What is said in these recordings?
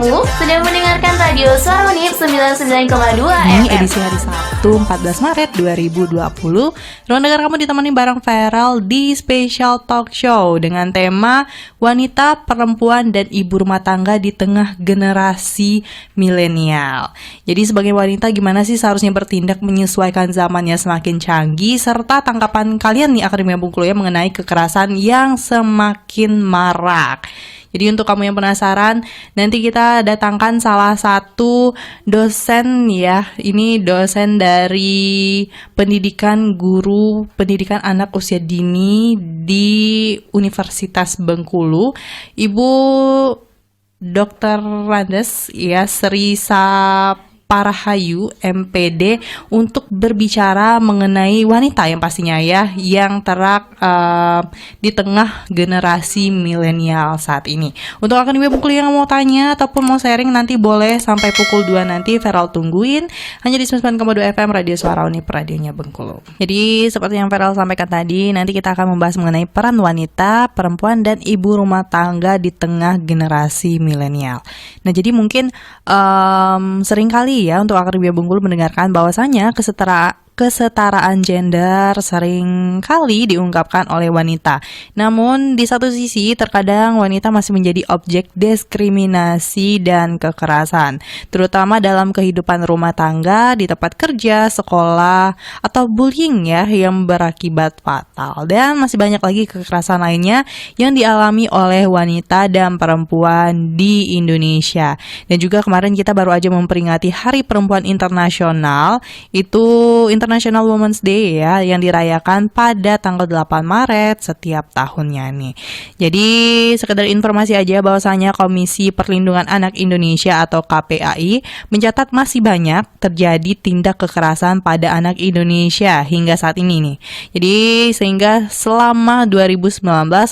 Kamu sedang mendengarkan radio Suara Unip 99,2 Ini FM. edisi hari Sabtu 14 Maret 2020. Ruang dengar kamu ditemani bareng Feral di Special Talk Show dengan tema wanita, perempuan, dan ibu rumah tangga di tengah generasi milenial. Jadi sebagai wanita gimana sih seharusnya bertindak menyesuaikan zamannya semakin canggih, serta tanggapan kalian nih Akademia Bengkulu ya mengenai kekerasan yang semakin marak. Jadi untuk kamu yang penasaran, nanti kita datangkan salah satu dosen ya. Ini dosen dari pendidikan guru pendidikan anak usia dini di Universitas Bengkulu, Ibu Dr. Randes ya, Sri Parahayu MPD, untuk berbicara mengenai wanita yang pastinya ya yang di tengah generasi milenial saat ini. Untuk Akademia Bengkulu yang mau tanya ataupun mau sharing nanti boleh sampai pukul 2 nanti Feral tungguin hanya di 99,2 FM Radio Suara Unip, radionya Bengkulu. Jadi seperti yang Feral sampaikan tadi, nanti kita akan membahas mengenai peran wanita, perempuan, dan ibu rumah tangga di tengah generasi milenial. Nah jadi mungkin seringkali ya untuk Akademia Bengkulu mendengarkan bahwasanya kesetaraan gender sering kali diungkapkan oleh wanita. Namun di satu sisi terkadang wanita masih menjadi objek diskriminasi dan kekerasan, terutama dalam kehidupan rumah tangga, di tempat kerja, sekolah, atau bullying ya yang berakibat fatal. Dan masih banyak lagi kekerasan lainnya yang dialami oleh wanita dan perempuan di Indonesia. Dan juga kemarin kita baru aja memperingati Hari Perempuan Internasional, itu International Women's Day ya, yang dirayakan pada tanggal 8 Maret setiap tahunnya nih. Jadi sekedar informasi aja bahwasanya Komisi Perlindungan Anak Indonesia atau KPAI mencatat masih banyak terjadi tindak kekerasan pada anak Indonesia hingga saat ini nih. Jadi sehingga selama 2019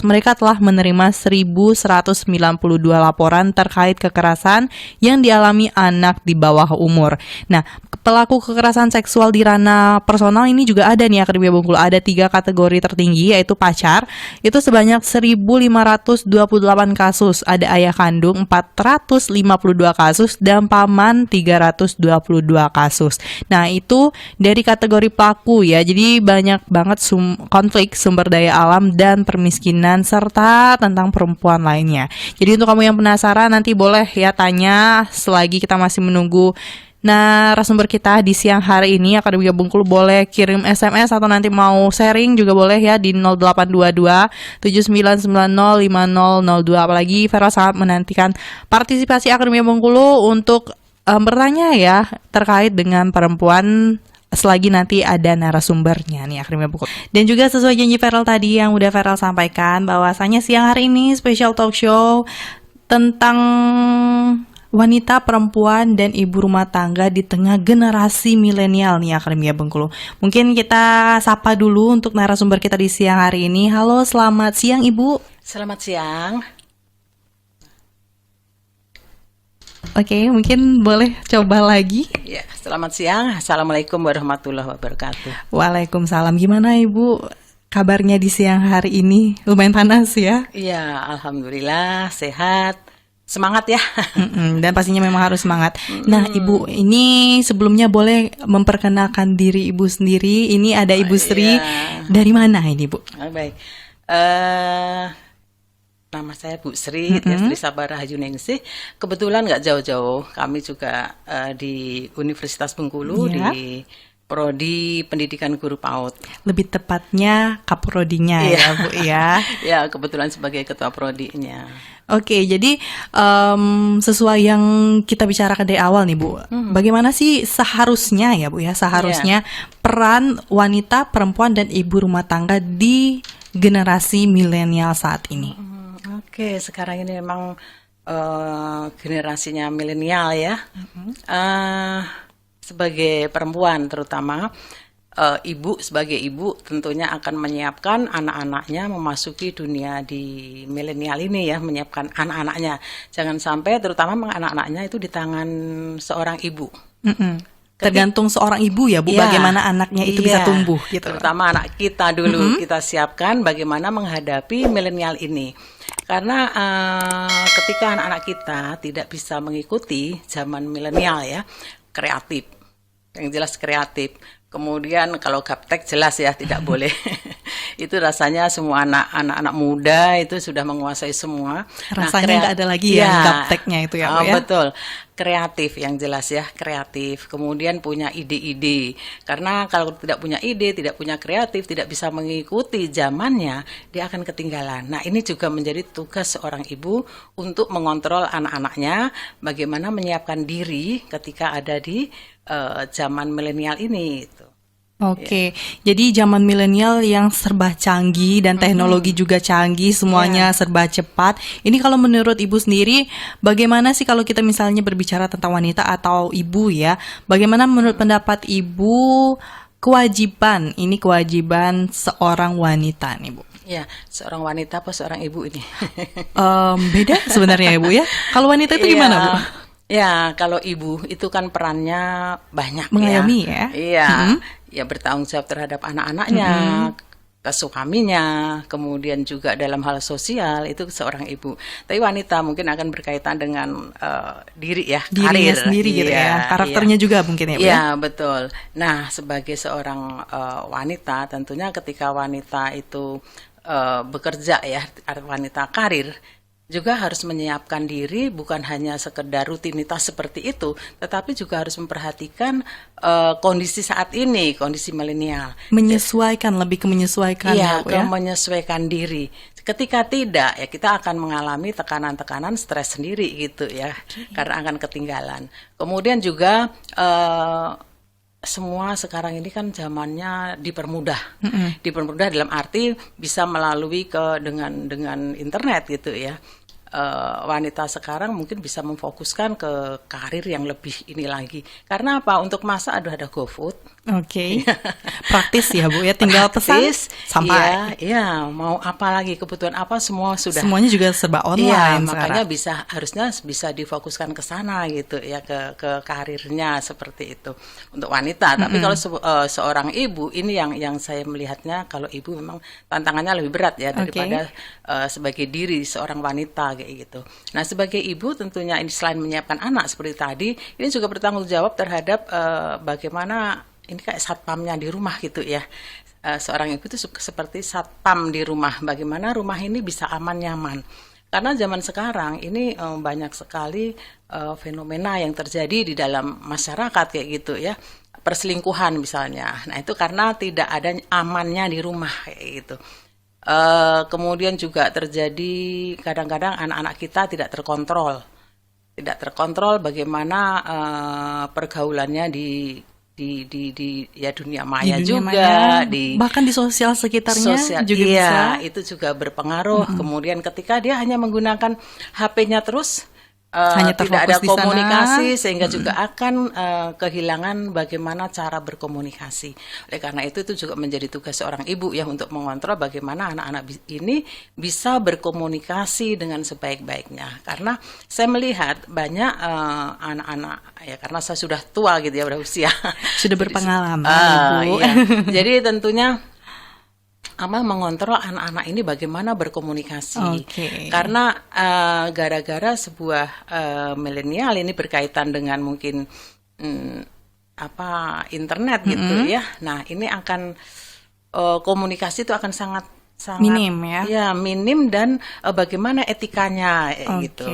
mereka telah menerima 1.192 laporan terkait kekerasan yang dialami anak di bawah umur. Nah, pelaku kekerasan seksual di ranah personal ini juga ada nih Akademia Bengkulu. Ada 3 kategori tertinggi, yaitu pacar itu sebanyak 1.528 kasus, ada ayah kandung 452 kasus, dan paman 322 kasus. Nah itu dari kategori pelaku ya. Jadi banyak banget konflik sumber daya alam dan permiskinan serta tentang perempuan lainnya. Jadi untuk kamu yang penasaran nanti boleh ya tanya selagi kita masih menunggu narasumber kita di siang hari ini. Akademia Bengkulu boleh kirim SMS atau nanti mau sharing juga boleh ya di 0822 7990 5002. Apalagi Vera sangat menantikan partisipasi Akademia Bengkulu untuk bertanya ya terkait dengan perempuan selagi nanti ada narasumbernya nih Akademia Bengkulu. Dan juga sesuai janji Feral tadi yang udah Feral sampaikan bahwasanya siang hari ini special talk show tentang wanita, perempuan, dan ibu rumah tangga di tengah generasi milenial nih Akademia Bengkulu. Mungkin kita sapa dulu untuk narasumber kita di siang hari ini. Halo, selamat siang Ibu. Selamat siang. Oke, mungkin boleh coba lagi. Ya, selamat siang. Assalamualaikum warahmatullahi wabarakatuh. Waalaikumsalam. Gimana Ibu kabarnya di siang hari ini? Lumayan panas ya? Iya, alhamdulillah sehat. Semangat ya. Dan pastinya memang harus semangat. Nah Ibu, ini sebelumnya boleh memperkenalkan diri Ibu sendiri. Ini ada Ibu Sri. Dari mana ini Bu? Baik. Nama saya Bu Sri, Sri Sabarahayu Ningsih. Kebetulan nggak jauh-jauh. Kami juga di Universitas Bengkulu di Prodi Pendidikan Guru PAUD. Lebih tepatnya Kaprodinya ya Bu ya. Ya, kebetulan sebagai ketua prodinya. Oke, jadi sesuai yang kita bicarakan dari awal nih Bu, bagaimana sih seharusnya ya Bu ya, seharusnya peran wanita, perempuan, dan ibu rumah tangga di generasi milenial saat ini? Oke, sekarang ini memang generasinya milenial ya. Sebagai perempuan terutama, ibu sebagai ibu tentunya akan menyiapkan anak-anaknya memasuki dunia di milenial ini ya, menyiapkan anak-anaknya. Jangan sampai terutama anak-anaknya itu di tangan seorang ibu. Tergantung seorang ibu ya Bu, Iya. bagaimana anaknya itu bisa Iya. tumbuh gitu. Terutama anak kita dulu kita siapkan bagaimana menghadapi milenial ini. Karena ketika anak-anak kita tidak bisa mengikuti zaman milenial ya, kreatif. Yang jelas kreatif. Kemudian kalau gaptek jelas ya tidak boleh. Itu rasanya semua anak-anak muda itu sudah menguasai semua. Rasanya nggak ada lagi ya gapteknya itu ya Bu ya. Betul. Kreatif yang jelas ya, kreatif. Kemudian punya ide-ide. Karena kalau tidak punya ide, tidak punya kreatif, tidak bisa mengikuti zamannya, dia akan ketinggalan. Nah, ini juga menjadi tugas seorang ibu untuk mengontrol anak-anaknya, bagaimana menyiapkan diri ketika ada di zaman milenial ini. Oke, jadi zaman milenial yang serba canggih dan teknologi juga canggih, semuanya serba cepat. Ini kalau menurut Ibu sendiri, bagaimana sih kalau kita misalnya berbicara tentang wanita atau ibu ya, bagaimana menurut pendapat Ibu kewajiban seorang wanita nih Bu? Ya, seorang wanita apa seorang ibu ini? Beda sebenarnya ya Bu ya. Kalau wanita itu gimana Bu? Ya, kalau ibu itu kan perannya banyak Mengayomi ya. Iya, ya bertanggung jawab terhadap anak-anaknya, ke suaminya, kemudian juga dalam hal sosial itu seorang ibu. Tapi wanita mungkin akan berkaitan dengan diri ya, Dirinya karir. sendiri gitu ya, karakternya juga mungkin ya Bu ya. Iya, betul. Nah, sebagai seorang wanita, tentunya ketika wanita itu bekerja ya, wanita karir, juga harus menyiapkan diri bukan hanya sekedar rutinitas seperti itu, tetapi juga harus memperhatikan kondisi saat ini, kondisi milenial. Menyesuaikan, lebih ke menyesuaikan Iya, ya Bu ya. menyesuaikan diri. Ketika tidak, ya kita akan mengalami tekanan-tekanan stres sendiri gitu ya, karena akan ketinggalan. Kemudian juga semua sekarang ini kan zamannya dipermudah, dipermudah dalam arti bisa melalui dengan internet gitu ya. Wanita sekarang mungkin bisa memfokuskan ke karir yang lebih ini lagi. Karena apa? Untuk masak ada GoFood. Oke. Praktis ya Bu ya, tinggal pesan sampai. Iya, mau apa lagi, kebutuhan apa semua sudah. Semuanya juga serba online Iya, makanya sekarang. harusnya bisa difokuskan ke sana gitu ya, ke karirnya seperti itu untuk wanita. Tapi kalau seorang ibu ini yang saya melihatnya, kalau ibu memang tantangannya lebih berat ya daripada sebagai diri seorang wanita kayak gitu. Nah, sebagai ibu tentunya ini selain menyiapkan anak seperti tadi, ini juga bertanggung jawab terhadap bagaimana ini kayak satpamnya di rumah gitu ya. Seorang ibu itu seperti satpam di rumah. Bagaimana rumah ini bisa aman nyaman. Karena zaman sekarang ini banyak sekali fenomena yang terjadi di dalam masyarakat kayak gitu ya. Perselingkuhan misalnya. Nah, itu karena tidak ada amannya di rumah kayak gitu. Kemudian juga terjadi kadang-kadang anak-anak kita tidak terkontrol bagaimana pergaulannya di ya dunia maya Di dunia juga maya, bahkan di sosial sekitarnya juga iya, bisa. itu juga berpengaruh. Kemudian ketika dia hanya menggunakan HP-nya terus, Hanya tidak terfokus ada di sana. komunikasi, sehingga juga akan kehilangan bagaimana cara berkomunikasi. Oleh karena itu juga menjadi tugas seorang ibu ya untuk mengontrol bagaimana anak-anak ini bisa berkomunikasi dengan sebaik-baiknya. Karena saya melihat banyak anak-anak ya, karena saya sudah tua gitu ya, udah usia. Sudah berpengalaman Ibu. Iya. Jadi tentunya mengontrol anak-anak ini bagaimana berkomunikasi. Karena gara-gara sebuah milenial ini berkaitan dengan mungkin internet gitu ya. Nah, ini akan komunikasi itu akan sangat minim ya. Ya, minim dan bagaimana etikanya gitu.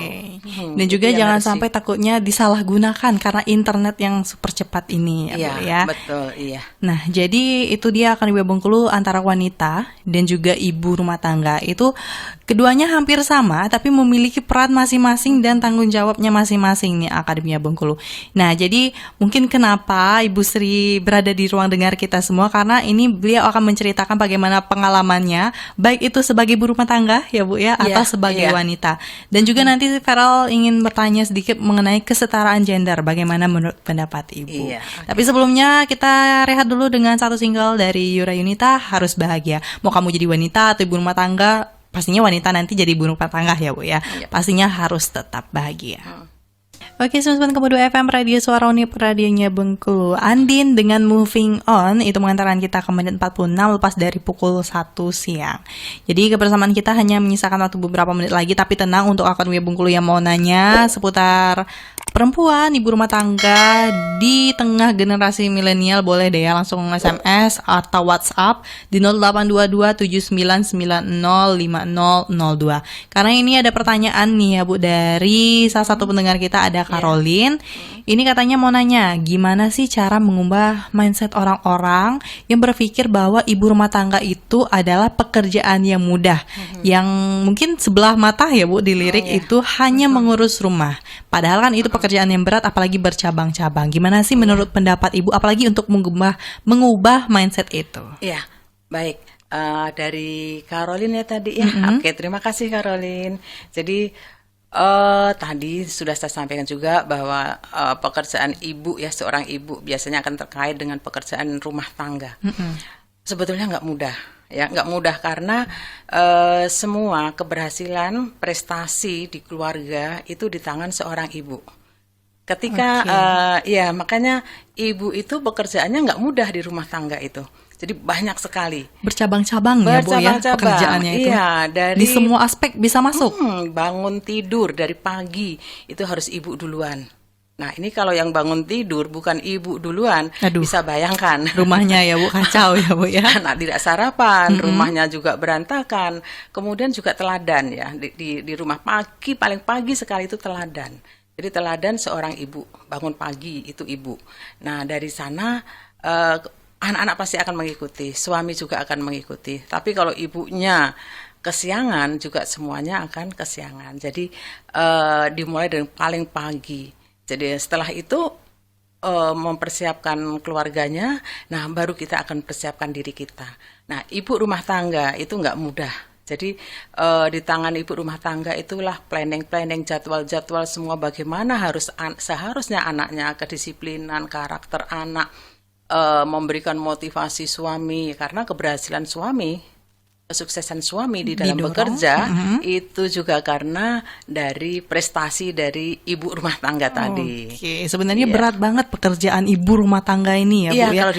Dan juga jangan sampai takutnya disalahgunakan karena internet yang super cepat ini ya, Bu ya. Betul, iya. Nah, jadi itu dia Akademia Bengkulu antara wanita dan juga ibu rumah tangga. Itu keduanya hampir sama tapi memiliki peran masing-masing dan tanggung jawabnya masing-masing nih Akademia Bengkulu. Nah, jadi mungkin kenapa Ibu Sri berada di ruang dengar kita semua, karena ini beliau akan menceritakan bagaimana pengalamannya, baik itu sebagai ibu rumah tangga ya Bu ya, atau sebagai wanita. Dan juga nanti Feral ingin bertanya sedikit mengenai kesetaraan gender, bagaimana menurut pendapat Ibu. Tapi sebelumnya kita rehat dulu dengan satu single dari Yura Yunita, Harus Bahagia. Mau kamu jadi wanita atau ibu rumah tangga, pastinya wanita nanti jadi ibu rumah tangga ya Bu ya. Pastinya harus tetap bahagia. Oke, 90,2 FM Radio Suara Unip, radionya Bengkulu. Andin dengan Moving On itu mengantarkan kita ke menit 46 lepas dari pukul 1 siang. Jadi kebersamaan kita hanya menyisakan waktu beberapa menit lagi, tapi tenang untuk Akademi Bengkulu yang mau nanya seputar perempuan, ibu rumah tangga di tengah generasi milenial, boleh deh ya langsung SMS atau WhatsApp di 082279905002. Karena ini ada pertanyaan nih ya Bu dari salah satu pendengar kita, ada Caroline. Ini katanya mau nanya, gimana sih cara mengubah mindset orang-orang yang berpikir bahwa ibu rumah tangga itu adalah pekerjaan yang mudah, yang mungkin sebelah mata ya Bu dilirik itu hanya mengurus rumah. Padahal kan itu pekerjaan yang berat, apalagi bercabang-cabang. Gimana sih menurut pendapat Ibu, apalagi untuk mengubah mindset itu? Iya, baik. Dari Caroline ya tadi ya. Oke, terima kasih Caroline. Jadi tadi sudah saya sampaikan juga bahwa pekerjaan ibu ya, seorang ibu biasanya akan terkait dengan pekerjaan rumah tangga. Sebetulnya nggak mudah. Ya, nggak mudah karena semua keberhasilan prestasi di keluarga itu di tangan seorang ibu. Ketika ya makanya ibu itu pekerjaannya nggak mudah di rumah tangga itu. Jadi banyak sekali. Bercabang-cabang ya Bu ya pekerjaannya itu. Iya, dari di semua aspek bisa masuk. Bangun tidur dari pagi itu harus ibu duluan. Nah, ini kalau yang bangun tidur bukan ibu duluan, bisa bayangkan. Rumahnya ya Bu, kacau ya Bu ya. Anak tidak sarapan, rumahnya juga berantakan. Kemudian juga teladan ya, di rumah pagi, paling pagi sekali itu teladan. Jadi teladan seorang ibu, bangun pagi itu ibu. Nah, dari sana anak-anak pasti akan mengikuti, suami juga akan mengikuti. Tapi kalau ibunya kesiangan, juga semuanya akan kesiangan. Jadi dimulai dari paling pagi. Jadi setelah itu mempersiapkan keluarganya, nah baru kita akan persiapkan diri kita. Nah, ibu rumah tangga itu nggak mudah. Jadi di tangan ibu rumah tangga itulah planning, jadwal-jadwal semua bagaimana seharusnya anaknya, kedisiplinan, karakter anak, memberikan motivasi suami, karena keberhasilan suami, kesuksesan suami di dalam bekerja itu juga karena dari prestasi dari ibu rumah tangga tadi. Oke, sebenarnya berat banget pekerjaan ibu rumah tangga ini ya Bu ya. Iya, kalau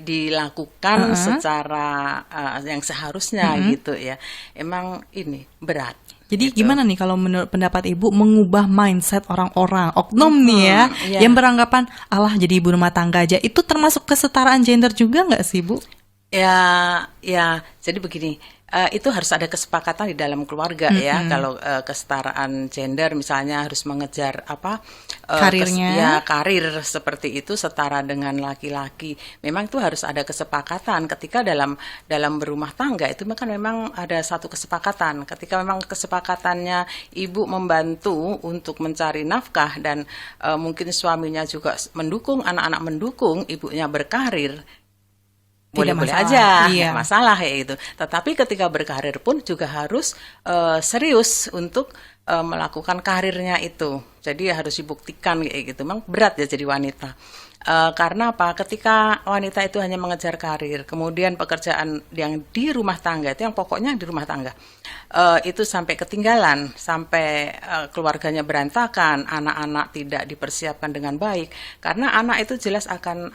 dilakukan secara yang seharusnya gitu ya. Emang ini berat. Jadi gimana nih kalau menurut pendapat Ibu mengubah mindset orang-orang, oknum nih ya, yang beranggapan alah jadi ibu rumah tangga aja, itu termasuk kesetaraan gender juga nggak sih Bu? Ya, jadi begini, itu harus ada kesepakatan di dalam keluarga ya. Kalau kesetaraan gender misalnya harus mengejar karirnya, karir seperti itu setara dengan laki-laki. Memang itu harus ada kesepakatan. Ketika dalam berumah tangga itu kan memang ada satu kesepakatan. Ketika memang kesepakatannya ibu membantu untuk mencari nafkah dan mungkin suaminya juga mendukung, anak-anak mendukung, ibunya berkarir. Boleh-boleh aja, nggak masalah ya itu. Tetapi ketika berkarir pun juga harus serius untuk melakukan karirnya itu. Jadi harus dibuktikan kayak gitu. Memang berat ya jadi wanita. Karena apa? Ketika wanita itu hanya mengejar karir, kemudian pekerjaan yang di rumah tangga itu yang pokoknya di rumah tangga itu sampai ketinggalan, sampai keluarganya berantakan, anak-anak tidak dipersiapkan dengan baik. Karena anak itu jelas akan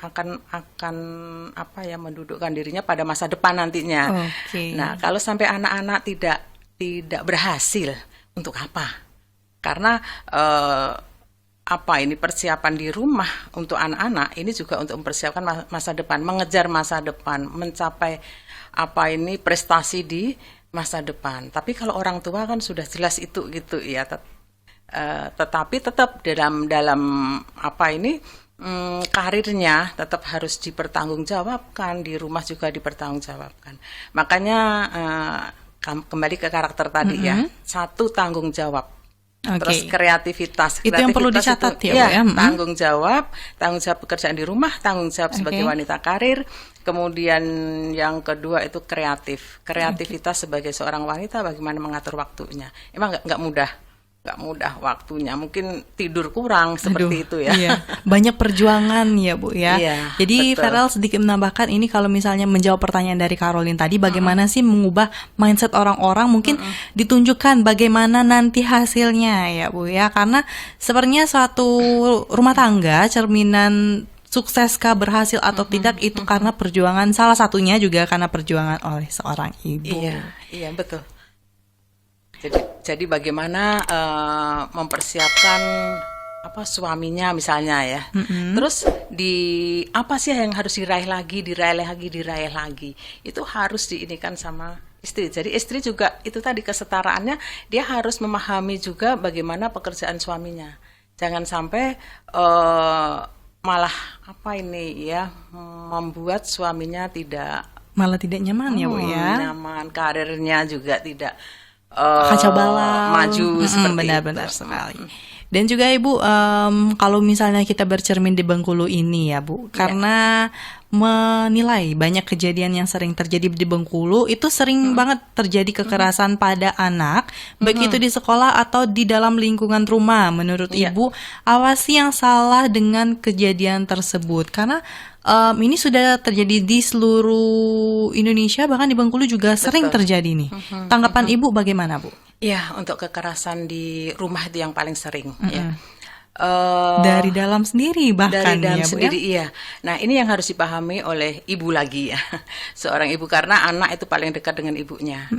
mendudukkan dirinya pada masa depan nantinya. Nah, kalau sampai anak-anak tidak berhasil, untuk apa? Karena ini persiapan di rumah untuk anak-anak ini juga untuk mempersiapkan masa depan, mengejar masa depan, mencapai prestasi di masa depan. Tapi kalau orang tua kan sudah jelas itu gitu ya. Tetapi tetap dalam karirnya tetap harus dipertanggungjawabkan, di rumah juga dipertanggungjawabkan. Makanya kembali ke karakter tadi ya, satu tanggung jawab. Terus kreativitas itu yang perlu dicatat itu, ya. Tanggung jawab pekerjaan di rumah, tanggung jawab sebagai wanita karir. Kemudian yang kedua itu kreativitas sebagai seorang wanita, bagaimana mengatur waktunya. Emang nggak mudah. nggak mudah waktunya, mungkin tidur kurang seperti Aduh, itu ya. Iya. Banyak perjuangan ya Bu ya. Iya, Jadi betul. Feral sedikit menambahkan ini kalau misalnya menjawab pertanyaan dari Caroline tadi, bagaimana sih mengubah mindset orang-orang, mungkin ditunjukkan bagaimana nanti hasilnya ya Bu ya. Karena sebenarnya suatu rumah tangga cerminan sukseskah berhasil atau tidak itu karena perjuangan, salah satunya juga karena perjuangan oleh seorang ibu. Iya betul. Jadi bagaimana mempersiapkan suaminya misalnya ya. Terus apa sih yang harus diraih lagi. Itu harus diinikan sama istri. Jadi istri juga itu tadi kesetaraannya, dia harus memahami juga bagaimana pekerjaan suaminya. Jangan sampai malah membuat suaminya Malah tidak nyaman ya Bu ya. nyaman, karirnya juga tidak Kacau balau, maju seperti benar-benar itu. sekali. Dan juga Ibu, kalau misalnya kita bercermin di Bengkulu ini ya Bu, karena menilai banyak kejadian yang sering terjadi di Bengkulu, itu sering banget terjadi kekerasan pada anak, baik itu di sekolah atau di dalam lingkungan rumah. Menurut Ibu, apa sih yang salah dengan kejadian tersebut? Karena ini sudah terjadi di seluruh Indonesia, bahkan di Bengkulu juga sering terjadi nih. Tanggapan Ibu bagaimana Bu? Ya, untuk kekerasan di rumah itu yang paling sering ya. Dari dalam sendiri bahkan Dari dalam ya Bu sendiri ya? iya. Nah, ini yang harus dipahami oleh ibu lagi ya. Seorang ibu, karena anak itu paling dekat dengan ibunya.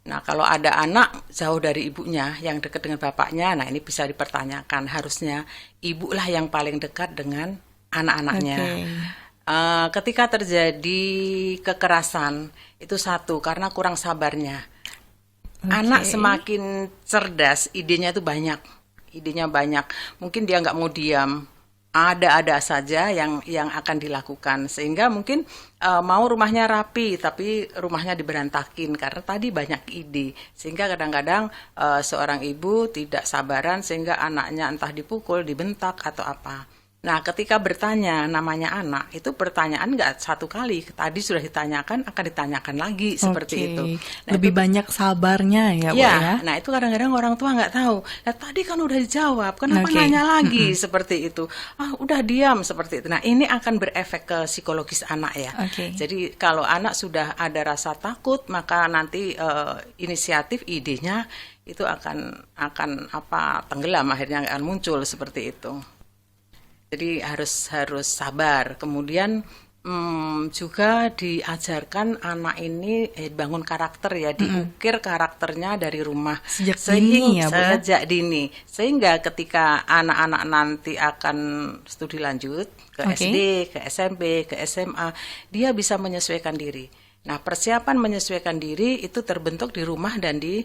Nah, kalau ada anak jauh dari ibunya yang dekat dengan bapaknya, nah ini bisa dipertanyakan. Harusnya ibulah yang paling dekat dengan anak-anaknya. Ketika terjadi kekerasan, itu satu, karena kurang sabarnya. Anak semakin cerdas, idenya banyak. Mungkin dia nggak mau diam. Ada saja yang akan dilakukan, sehingga mungkin mau rumahnya rapi tapi rumahnya diberantakin karena tadi banyak ide, sehingga kadang-kadang seorang ibu tidak sabaran sehingga anaknya entah dipukul, dibentak atau apa. Nah, ketika bertanya namanya anak, itu pertanyaan nggak satu kali, tadi sudah ditanyakan, akan ditanyakan lagi seperti itu. Nah, lebih banyak sabarnya ya Bu ya, ya. nah itu kadang-kadang orang tua nggak tahu. Nah, tadi kan udah dijawab, kenapa nanya lagi seperti itu? Udah diam seperti itu. Nah, ini akan berefek ke psikologis anak ya. Jadi kalau anak sudah ada rasa takut, maka nanti inisiatif, idenya itu akan tenggelam, akhirnya akan muncul seperti itu. Jadi harus sabar. Kemudian juga diajarkan anak ini bangun karakter ya, diukir karakternya dari rumah sejak dini ya Bu ya? Sejak dini, sehingga ketika anak-anak nanti akan studi lanjut ke SD, ke SMP, ke SMA, dia bisa menyesuaikan diri. Nah, persiapan menyesuaikan diri itu terbentuk di rumah dan di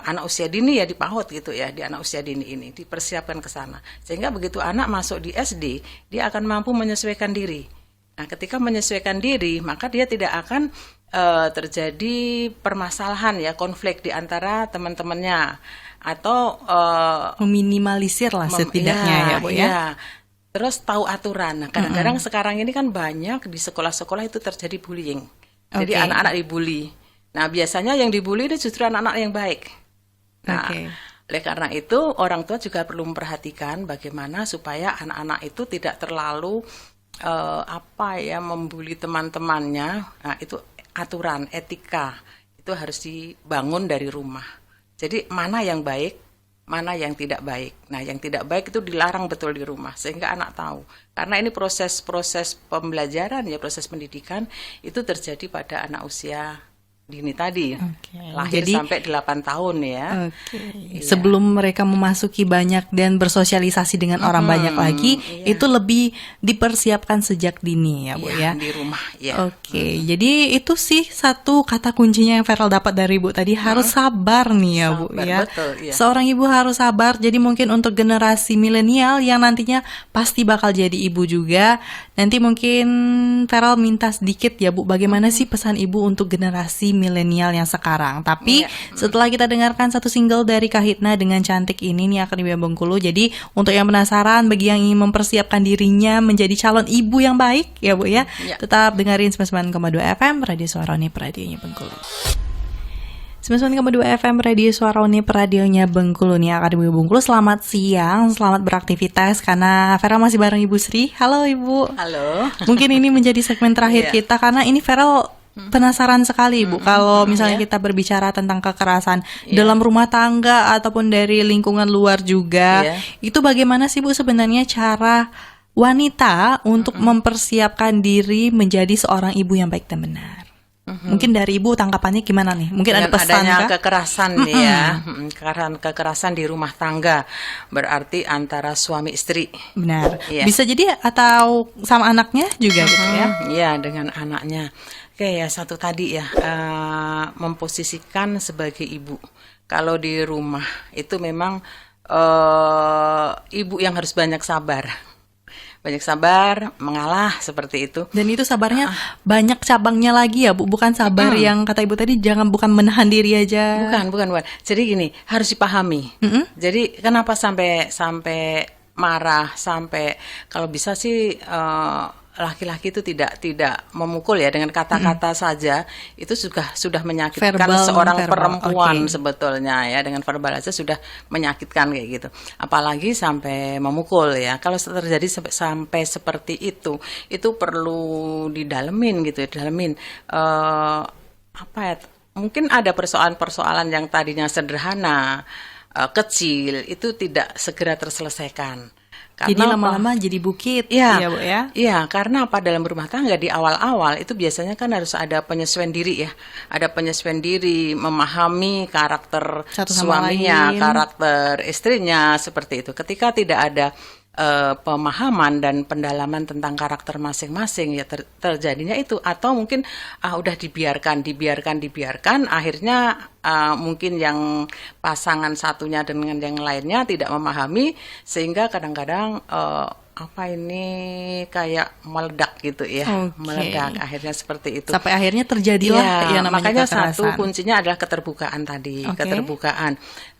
anak usia dini ya, di PAUD gitu ya, di anak usia dini ini dipersiapkan ke sana. Sehingga begitu anak masuk di SD, dia akan mampu menyesuaikan diri. Nah, ketika menyesuaikan diri, maka dia tidak akan terjadi permasalahan ya, konflik di antara teman-temannya atau meminimalisir lah setidaknya ya Bu ya. Terus tahu aturan. Nah, kadang-kadang sekarang ini kan banyak di sekolah-sekolah itu terjadi bullying. Jadi anak-anak dibully. Nah, biasanya yang dibully itu justru anak-anak yang baik. Nah, oleh karena itu orang tua juga perlu memperhatikan bagaimana supaya anak-anak itu tidak terlalu membuli teman-temannya. Nah, itu aturan, etika itu harus dibangun dari rumah. Jadi mana yang baik, mana yang tidak baik. Nah, yang tidak baik itu dilarang betul di rumah sehingga anak tahu. Karena ini proses pembelajaran ya, proses pendidikan itu terjadi pada anak usia dini tadi. Lahir jadi, sampai 8 tahun ya. Iya. Sebelum mereka memasuki banyak dan bersosialisasi dengan orang banyak lagi, itu lebih dipersiapkan sejak dini ya Bu ya. Di rumah ya. Jadi itu sih satu kata kuncinya yang Feral dapat dari Ibu tadi, harus sabar nih ya Bu ya. Betul, ya. Seorang ibu harus sabar. Jadi mungkin untuk generasi milenial yang nantinya pasti bakal jadi ibu juga, nanti mungkin Feral minta sedikit ya Bu, bagaimana sih pesan Ibu untuk generasi milenial yang sekarang. Tapi setelah kita dengarkan satu single dari Kahitna dengan Cantik ini nih akan di Bengkulu. Jadi untuk yang penasaran, bagi yang ingin mempersiapkan dirinya menjadi calon ibu yang baik ya Bu ya, tetap dengerin 99,2 FM Radio Suara Unip, radionya Bengkulu. 99,2 FM Radio Suara Unip, radionya Bengkulu nih, Akademi Bengkulu. Selamat siang, selamat beraktivitas karena Vera masih bareng Ibu Sri. Halo Ibu. Halo. Mungkin ini menjadi segmen terakhir kita karena ini Vera penasaran sekali Ibu kalau misalnya kita berbicara tentang kekerasan dalam rumah tangga ataupun dari lingkungan luar juga. Itu bagaimana sih Bu sebenarnya cara wanita untuk mempersiapkan diri menjadi seorang ibu yang baik dan benar? Mungkin dari Ibu tanggapannya gimana nih? Mungkin Dengan ada pesan adanya kah? kekerasan ya, kekerasan di rumah tangga berarti antara suami istri. Benar. Iya. Bisa jadi atau sama anaknya juga gitu ya. Iya, dengan anaknya. Oke ya, satu tadi ya, memposisikan sebagai ibu. Kalau di rumah itu memang ibu yang harus banyak sabar. Banyak sabar, mengalah seperti itu. Dan itu sabarnya banyak cabangnya lagi ya Bu, bukan sabar yang kata Ibu tadi bukan menahan diri aja. Bukan. Jadi gini, harus dipahami. Jadi kenapa sampai marah, sampai kalau bisa sih laki-laki itu tidak memukul ya dengan kata-kata saja, itu sudah menyakitkan seorang perempuan sebetulnya ya, dengan verbal aja sudah menyakitkan kayak gitu. Apalagi sampai memukul ya. Kalau terjadi sampai seperti itu perlu didalemin gitu ya, apa ya? Mungkin ada persoalan-persoalan yang tadinya sederhana, kecil, itu tidak segera terselesaikan. Jadi lama-lama jadi bukit ya Bu ya? Iya, karena apa, dalam rumah tangga di awal-awal itu biasanya kan harus ada penyesuaian diri ya. Ada penyesuaian diri, memahami karakter suaminya, karakter istrinya, seperti itu. Ketika tidak ada pemahaman dan pendalaman tentang karakter masing-masing ya terjadinya itu, atau mungkin udah dibiarkan akhirnya mungkin yang pasangan satunya dengan yang lainnya tidak memahami sehingga kadang-kadang kayak meledak gitu ya. Meledak akhirnya seperti itu. Sampai akhirnya terjadilah yang namanya makanya kekerasan. Satu kuncinya adalah keterbukaan tadi.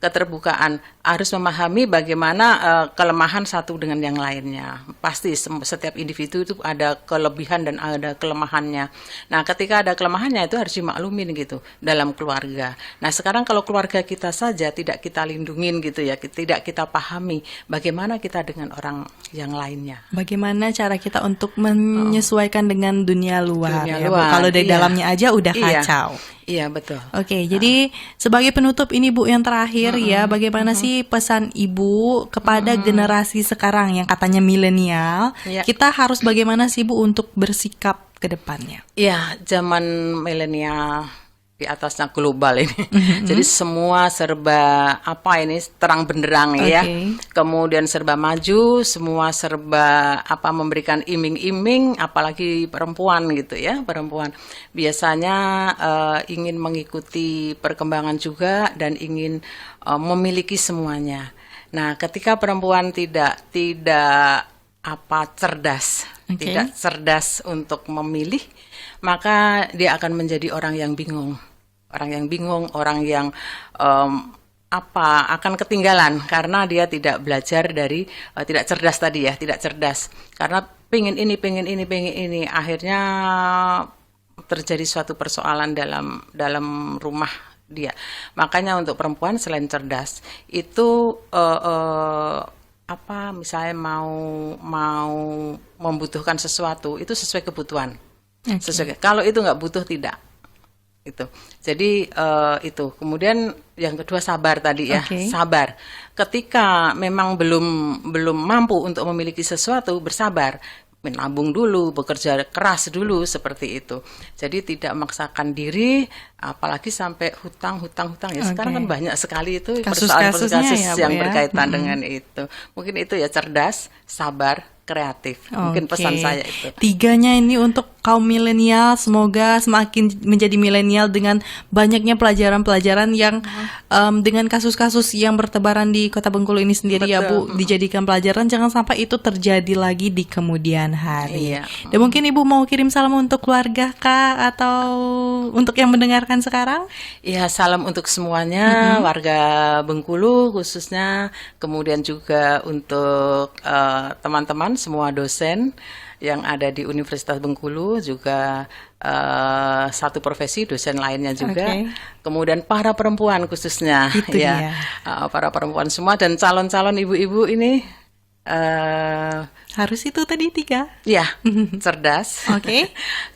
Keterbukaan harus memahami bagaimana kelemahan satu dengan yang lainnya. Pasti setiap individu itu ada kelebihan dan ada kelemahannya. Nah, ketika ada kelemahannya itu harus dimaklumin gitu dalam keluarga. Nah, sekarang kalau keluarga kita saja tidak kita lindungin gitu ya, tidak kita pahami bagaimana kita dengan orang yang lainnya. Bagaimana cara kita untuk menyesuaikan dengan dunia luar ya Bu? Kalau dari dalamnya aja udah kacau. Iya, betul. Oke, jadi sebagai penutup ini Bu yang terakhir ya, bagaimana sih pesan Ibu kepada generasi sekarang yang katanya milenial? Kita harus bagaimana sih Bu untuk bersikap ke depannya? Iya, zaman milenial di atasnya global ini. Jadi semua serba terang benderang ya. Kemudian serba maju, semua serba memberikan iming-iming, apalagi perempuan gitu ya. Perempuan biasanya ingin mengikuti perkembangan juga dan ingin memiliki semuanya. Nah, ketika perempuan tidak cerdas, tidak cerdas untuk memilih, maka dia akan menjadi orang yang bingung, orang yang akan ketinggalan karena dia tidak belajar dari tidak cerdas tadi ya, tidak cerdas karena pengen ini, akhirnya terjadi suatu persoalan dalam rumah dia. Makanya untuk perempuan selain cerdas itu misalnya mau membutuhkan sesuatu itu sesuai kebutuhan. Kalau itu nggak butuh tidak. Itu. Jadi itu. Kemudian yang kedua sabar tadi ya, sabar. Ketika memang belum mampu untuk memiliki sesuatu, bersabar, menabung dulu, bekerja keras dulu seperti itu. Jadi tidak memaksakan diri, apalagi sampai hutang ya. Sekarang kan banyak sekali itu persoalan-kasus yang berkaitan dengan itu. Mungkin itu ya, cerdas, sabar, kreatif. Mungkin pesan saya itu. Tiganya ini untuk kaum milenial, semoga semakin menjadi milenial dengan banyaknya pelajaran-pelajaran yang dengan kasus-kasus yang bertebaran di Kota Bengkulu ini sendiri ya Bu, dijadikan pelajaran, jangan sampai itu terjadi lagi di kemudian hari. Dan mungkin Ibu mau kirim salam untuk keluarga kah atau untuk yang mendengarkan sekarang? Iya, salam untuk semuanya, warga Bengkulu khususnya, kemudian juga untuk teman-teman semua dosen yang ada di Universitas Bengkulu, juga satu profesi dosen lainnya juga. Oke. Kemudian para perempuan khususnya, Itu ya, dia. para perempuan semua dan calon-calon ibu-ibu ini. Harus itu tadi 3. Ya, cerdas. Oke.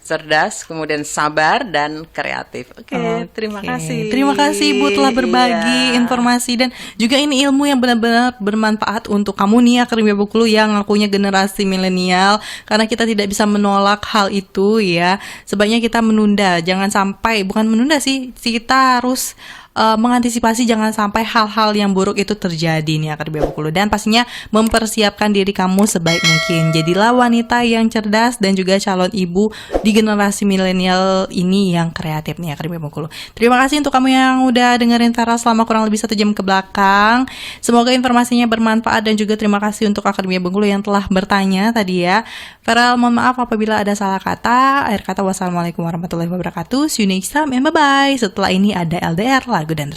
Cerdas, kemudian sabar dan kreatif. Oke, terima Oke. kasih. Terima kasih Ibu telah berbagi Iya. informasi dan juga ini ilmu yang benar-benar bermanfaat untuk kamu nih Akademia Bengkulu yang ngakunya generasi milenial, karena kita tidak bisa menolak hal itu ya. Sebaiknya kita menunda, jangan sampai, bukan menunda sih, kita harus mengantisipasi jangan sampai hal-hal yang buruk itu terjadi nih Akademia Bengkulu, dan pastinya mempersiapkan diri kamu sebaik mungkin. Jadilah wanita yang cerdas dan juga calon ibu di generasi milenial ini yang kreatif nih Akademia Bengkulu. Terima kasih untuk kamu yang udah dengerin Vera selama kurang lebih 1 jam ke belakang. Semoga informasinya bermanfaat dan juga terima kasih untuk Akademia Bengkulu yang telah bertanya tadi ya. Vera, mohon maaf apabila ada salah kata. Akhir kata, wassalamualaikum warahmatullahi wabarakatuh. See you next time and bye-bye. Setelah ini ada LDR lagu dan